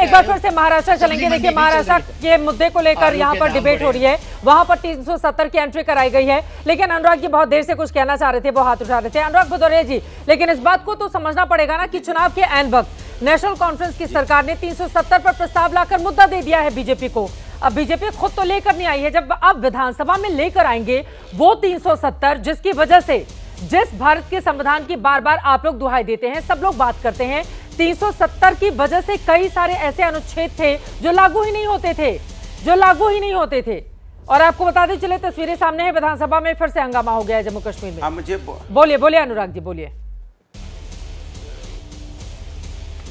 एक बार फिर से महाराष्ट्र चलेंगे। देखिए महाराष्ट्र के मुद्दे को लेकर यहाँ पर डिबेट हो रही है, वहां पर 370 की एंट्री कराई गई है, लेकिन अनुराग जी बहुत देर से कुछ कहना चाह रहे थे, वो हाथ उठा रहे थे। अनुराग भदौरिया जी, लेकिन इस बात को तो समझना पड़ेगा ना कि चुनाव के ऐन वक्त नेशनल कॉन्फ्रेंस की सरकार ने 370 पर प्रस्ताव लाकर मुद्दा दे दिया है बीजेपी को। अब बीजेपी खुद तो लेकर नहीं आई है, जब अब विधानसभा में लेकर आएंगे वो 370, जिसकी वजह से जिस भारत के संविधान की बार बार आप लोग दुहाई देते हैं, सब लोग बात करते हैं, 370 की वजह से कई सारे ऐसे अनुच्छेद थे जो लागू ही नहीं होते थे, और आपको बताते चले तस्वीरें सामने है, विधानसभा में फिर से हंगामा हो गया है जम्मू कश्मीर में। मुझे बोलिए अनुराग जी, बोलिए।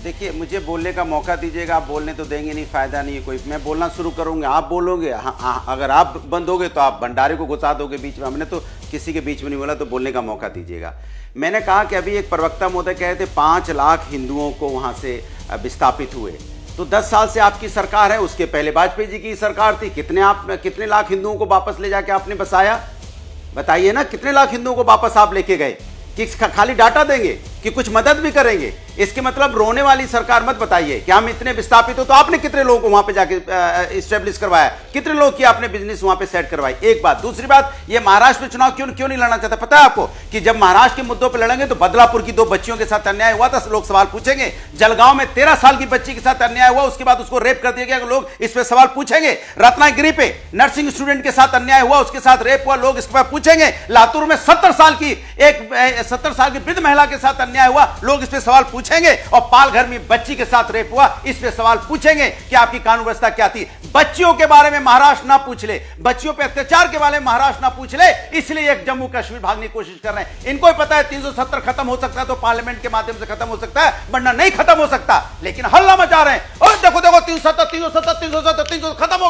देखिए, मुझे बोलने का मौका दीजिएगा, आप बोलने तो देंगे नहीं, फायदा नहीं है कोई। मैं बोलना शुरू करूंगा, आप बोलोगे। अगर आप बंद होगे तो आप भंडारे को घुसा दोगे बीच में। हमने तो किसी के बीच में नहीं बोला, तो बोलने का मौका दीजिएगा। मैंने कहा कि अभी एक प्रवक्ता महोदय कहे थे 5 लाख हिंदुओं को वहां से विस्थापित हुए, तो 10 साल से आपकी सरकार है, उसके पहले वाजपेयी जी की सरकार थी। कितने लाख हिंदुओं को वापस ले जाके आपने बसाया? बताइए ना, कितने लाख हिंदुओं को वापस आप लेके गए? कि खाली डाटा देंगे कि कुछ मदद भी करेंगे? इसके मतलब रोने वाली सरकार मत बताइए कि हम इतने विस्थापित हो। तो आपने कितने लोगों को वहां पे जाके इस्टेब्लिश करवाया? कितने लोग की आपने बिजनेस वहां पे सेट करवाई? एक बात। दूसरी बात, ये महाराष्ट्र में चुनाव क्यों नहीं लड़ना चाहता? पता है आपको कि जब महाराष्ट्र के मुद्दों पर लड़ेंगे तो बदलापुर की 2 बच्चियों के साथ अन्याय हुआ था, लोग सवाल पूछेंगे। जलगांव में 13 साल की बच्ची के साथ अन्याय हुआ, उसके बाद उसको रेप कर दिया गया, लोग इस पर सवाल पूछेंगे। रत्नागिरी पे नर्सिंग स्टूडेंट के साथ अन्याय हुआ, उसके साथ रेप हुआ, लोग इस पर पूछेंगे। लातूर में 70 साल की वृद्ध महिला के साथ अन्याय हुआ, लोग इस पे सवाल पूछेंगे। और पालघर में बच्ची के साथ रेप हुआ, इस पे सवाल पूछेंगे कि आपकी कानून व्यवस्था क्या थी। बच्चियों के बारे में महाराष्ट्र ना पूछ ले, बच्चियों पे अत्याचार के बारे में महाराष्ट्र ना पूछ ले, इसलिए एक जम्मू कश्मीर भागने की कोशिश कर रहे हैं। इनको ही पता है 370 खत्म हो सकता है तो पार्लियामेंट के माध्यम से खत्म हो सकता है, वरना नहीं खत्म हो सकता। लेकिन हल्ला मचा रहे हैं, और देखो 370 खत्म हो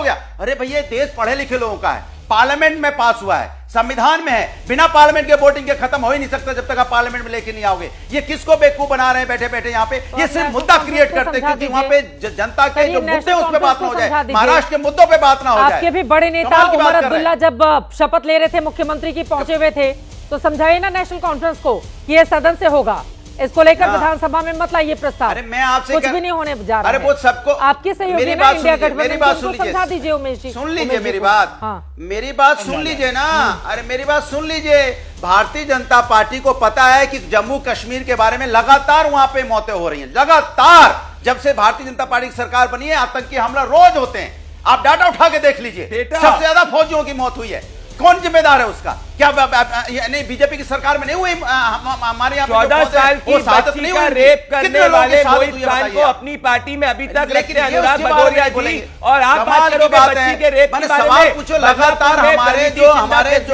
गया। अरे भैया, देश पढ़े लिखे लोगों का है, पार्लियामेंट में पास हुआ है, संविधान में है, बिना पार्लियामेंट के वोटिंग के खत्म हो ही नहीं सकता जब तक आप पार्लियामेंट में लेके नहीं आओगे। ये किसको बेवकूफ बना रहे हैं बैठे बैठे यहाँ पे? ये सिर्फ मुद्दा क्रिएट करते हैं क्योंकि वहाँ पे जनता के जो मुद्दे उस पर बात ना हो जाए, महाराष्ट्र के मुद्दों पे बात ना हो जाए। आपके भी बड़े नेता उमर अब्दुल्ला जब शपथ ले रहे थे मुख्यमंत्री की, पहुंचे हुए थे, तो समझाइए ना नेशनल कॉन्फ्रेंस को कि ये सदन से होगा, इसको लेकर विधानसभा में मत लाइए प्रस्ताव। अरे मैं आपसे कुछ भी नहीं होने जा रहा है। अरे वो सबको आपके सहयोगी मेरी ना बात इंडिया सुन गठबंधन को समझा दीजिए उमेश जी, सुन लीजिए मेरी बात। हाँ। मेरी बात सुन लीजिए ना, अरे मेरी बात सुन लीजिए। भारतीय जनता पार्टी को पता है कि जम्मू कश्मीर के बारे में लगातार वहां पे मौतें हो रही हैं, लगातार। जब से भारतीय जनता पार्टी की सरकार बनी है, आतंकी हमला रोज होते हैं। आप डाटा उठा के देख लीजिए, सबसे ज्यादा फौजियों की मौत हुई है। कौन जिम्मेदार है उसका? क्या नहीं बीजेपी की सरकार में नहीं हुई? हमारे यहाँ 14 साल की बच्ची का रेप करने वाले मोहित खान को अपनी पार्टी में अभी तक रखते अनुराग भदौरिया जी, और आप बात करोगे बच्ची के रेप के बारे में? पूछो, लगातार हमारे जो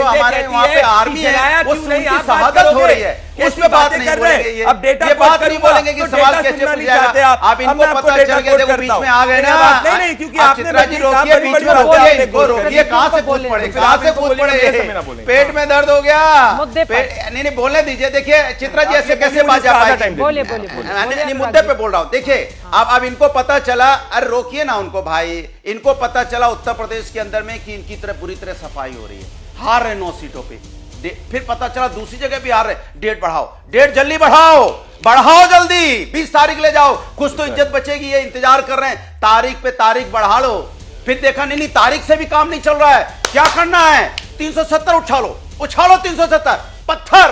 वहाँ पे आर्मी है वो उनकी शहादत हो रही है, उस पे बात नहीं कर रहे। अब डेटा बात नहीं बोलेंगे कि सवाल कैसे पूछ जाएगा। आप इनको पता चल गया, देखो बीच में आ गए ना। नहीं, क्योंकि आपने रोकिए, बीच में रोकिए, कहां से कूद पड़े, कहां से कूद पड़े? पेट में दर्द हो गया, नहीं बोलने दीजिए। देखिए चित्रा जी, ऐसे कैसे बात जा पाएगी? मुद्दे पे बोल रहा हूं। देखिए अब इनको पता चला, अरे रोकिए ना उनको भाई, इनको पता चला उत्तर प्रदेश के अंदर में कि इनकी तरफ बुरी तरह सफाई हो रही है, हार रहे 9 सीटों पे। फिर पता चला दूसरी जगह भी हार रहे, डेट बढ़ाओ, डेट जल्दी बढ़ाओ जल्दी, 20 तारीख ले जाओ, कुछ तो इज्जत बचेगी। ये इंतजार कर रहे हैं, तारीख पे तारीख बढ़ा लो। फिर देखा नहीं तारीख से भी काम नहीं चल रहा है, क्या करना है? 370 उछालो 370 पत्थर,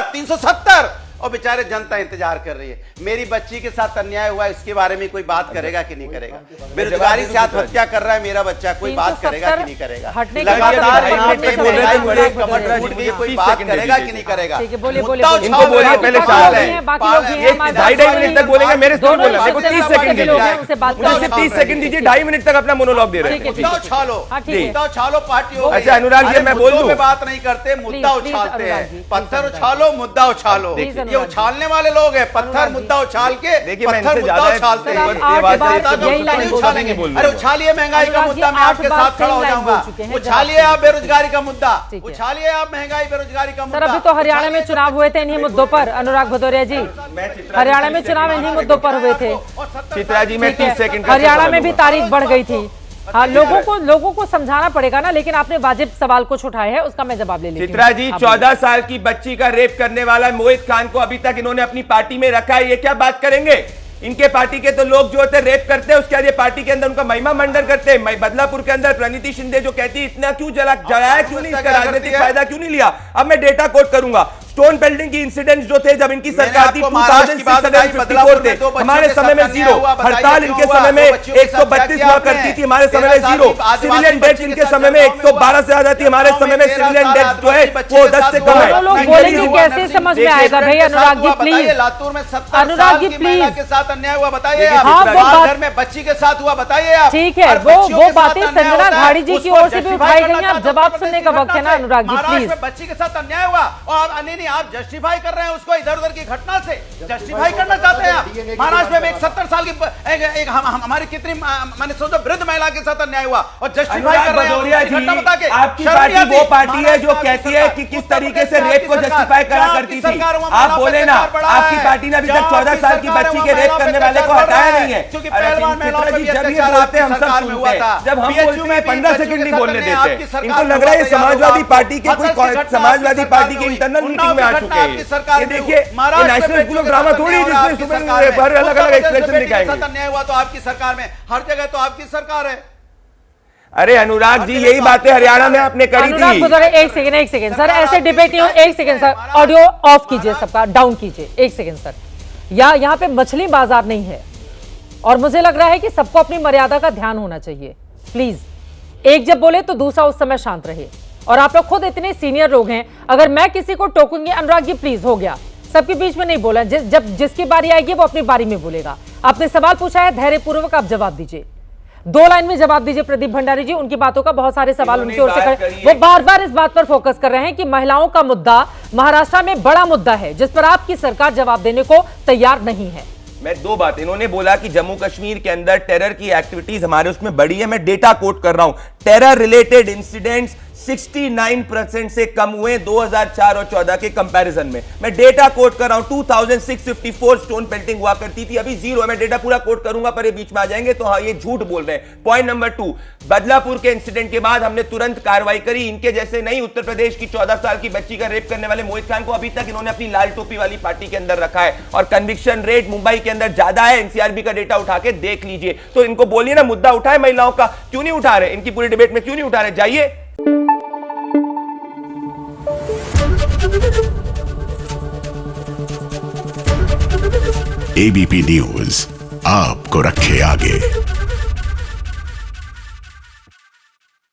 370 और बेचारे जनता इंतजार कर रही है। मेरी बच्ची के साथ अन्याय हुआ, इसके बारे में कोई बात करेगा कि नहीं करेगा? बेरोजगारी से आत्महत्या कर रहा है मेरा बच्चा, कोई बात करेगा कि नहीं करेगा? लगातार यहाँ पे महंगाई बढ़े, कमर टूट गई, कोई बात करेगा कि नहीं करेगा? इनको बोलिए, पहले सवाल है, 2.5 मिनट तक बोलेंगे, मेरे से बोलना। देखो 30 सेकंड दीजिए, 30 सेकंड दीजिए, 2.5 मिनट तक अपना मोनोलॉग दे रहे हैं। मुद्दा उछालो पार्टी हो। अच्छा अनुराग जी, मैं बोल दूं, बात नहीं करते, मुद्दा उछालते हैं। पत्थर उछालो, मुद्दा उछालो, ये उछालने वाले लोग हैं। पत्थर मुद्दा उछाल के, पत्थर मुद्दा उछालते हैं। अरे उछालिए महंगाई का मुद्दा, मैं आपके साथ खड़ा हो जाऊंगा। उछालिए आप बेरोजगारी का मुद्दा, उछालिए आप महंगाई बेरोजगारी का मुद्दा। अभी तो हरियाणा में चुनाव हुए थे इन्हीं मुद्दों पर, अनुराग भदौरिया जी, हरियाणा में चुनाव इन्हीं मुद्दों पर हुए थे। चित्रा जी, मैं 30 सेकंड, हरियाणा में भी तारीख बढ़ गई थी। हाँ, लोगों को समझाना पड़ेगा ना, लेकिन आपने वाजिब सवाल कुछ उठाया है, उसका मैं जवाब ले लेती हूं। चित्रा जी, 14 साल की बच्ची का रेप करने वाला मोहित खान को अभी तक इन्होंने अपनी पार्टी में रखा है, ये क्या बात करेंगे? इनके पार्टी के तो लोग जो होते हैं रेप करते हैं, उसके बाद ये पार्टी के अंदर उनका महिमा मंडन करते हैं। बदलापुर के अंदर प्रणीति शिंदे जो कहती है इतना क्यों जलाया क्यों नहीं, इसका राजनीतिक फायदा क्यों नहीं लिया। अब मैं डेटा कोट करूंगा, स्टोन बिल्डिंग की इंसिडेंट्स जो थे जब इनकी सरकार थी 2654 थे, हमारे समय में 0, हड़ताल इनके समय में 132 हुआ करती थी, हमारे समय में 0, सिविलियन डेथ इनके समय में 112 से ज्यादा थी, हमारे समय में सिविलियन डेथ जो है वो 10 से कम है। लोग बोलेंगे कैसे समझ में आएगा भाई। अनुराग जी प्लीज, लातूर में 70 अनुराग साल जी की महिला प्लीज के साथ अन्याय हुआ बताइए आप, हाँ, वो बात- घर में बच्ची के साथ हुआ बताइए आप। ठीक है, वो बातें संजना घाड़ी जी की ओर से भी उठाई गई हैं। आप जवाब सुनने का वक्त है ना अनुराग जी प्लीज। बच्ची के साथ अन्याय हुआ और नहीं आप जस्टिफाई कर रहे हैं उसको, इधर उधर की घटना से जस्टिफाई करना चाहते हैं आप। महाराष्ट्र में एक 70 साल की एक हमारी कितनी मैंने सोचा वृद्ध महिला के साथ अन्याय हुआ और जस्टिफाई कर रहे हैं घटना बता के। आपकी पार्टी वो पार्टी है जो कहती है कि किस तरीके से रेप को जस्टिफाई करा करती थी। आप बोले ना, आपकी पार्टी ने अभी तक 14 साल की बच्ची के रेप करने वाले को हटाया नहीं है। क्योंकि पहलवान महिलाओं पे जब ये बोलते हैं हम सब सुनते हैं, जब हम बोलते हैं 15 सेकंड नहीं बोलने देते। इनको लग रहा है समाजवादी पार्टी के कोई समाजवादी पार्टी के इंटरनल मीटिंग में आ चुके हैं। ये देखिए नेशनल स्कूल ऑफ ड्रामा थोड़ी है जिसमें सुबह हर अलग अलग एक्सप्रेशन दिखाएंगे। अन्याय हुआ तो आपकी सरकार में, हर जगह तो आपकी सरकार है। अरे अनुराग जी यही बातें हरियाणा में आपने करी अनुराग थी। बुदौरे एक सेकंड सर, ऐसे डिबेट नहीं हो। एक सेकंड सर, ऑडियो ऑफ कीजिए, सबका डाउन कीजिए। एक सेकंड सर, यहाँ पे मछली बाजार नहीं है और मुझे लग रहा है कि सबको अपनी मर्यादा का ध्यान होना चाहिए। प्लीज, एक जब बोले तो दूसरा उस समय शांत रहे। और आप लोग खुद इतने सीनियर लोग हैं, अगर मैं किसी को टोकूंगी, अनुराग जी प्लीज हो गया, सबके बीच में नहीं बोला। जब जिसकी बारी आएगी वो अपनी बारी में बोलेगा। आपने सवाल पूछा है, धैर्यपूर्वक आप जवाब दीजिए, 2 लाइन में जवाब दीजिए। प्रदीप भंडारी जी, उनकी बातों का बहुत सारे सवाल उनकी ओर से कर, वो बार बार इस बात पर फोकस कर रहे हैं कि महिलाओं का मुद्दा महाराष्ट्र में बड़ा मुद्दा है जिस पर आपकी सरकार जवाब देने को तैयार नहीं है। मैं 2 बात, इन्होंने बोला कि जम्मू कश्मीर के अंदर टेरर की एक्टिविटीज हमारे उसमें बढ़ी है। मैं डेटा कोट कर रहा हूं, टेरर रिलेटेड इंसिडेंट्स 69% से कम हुए 2004 और 14 के कंपैरिजन में। मैं डेटा कोट कर रहा हूं, 2654 स्टोन पेल्टिंग हुआ करती थी, अभी 0 है। मैं डेटा पूरा कोट करूंगा पर ये बीच में आ जाएंगे तो हाँ ये झूठ बोल रहे हैं। पॉइंट नंबर 2, बदलापुर के इंसिडेंट के बाद हमने तुरंत कार्रवाई करी। इनके जैसे नहीं, उत्तर प्रदेश की 14 साल की बच्ची का रेप करने वाले मोहित खान को अभी तक इन्होंने अपनी लाल टोपी वाली पार्टी के अंदर रखा है और कन्विक्शन रेट मुंबई के अंदर ज्यादा है। एनसीआरबी का डेटा उठा के देख लीजिए। तो इनको बोलिए ना मुद्दा उठाए महिलाओं का, क्यों नहीं उठा रहे? इनकी पूरी डिबेट में क्यों नहीं उठा रहे? जाइए। एबीपी न्यूज आपको रखे आगे।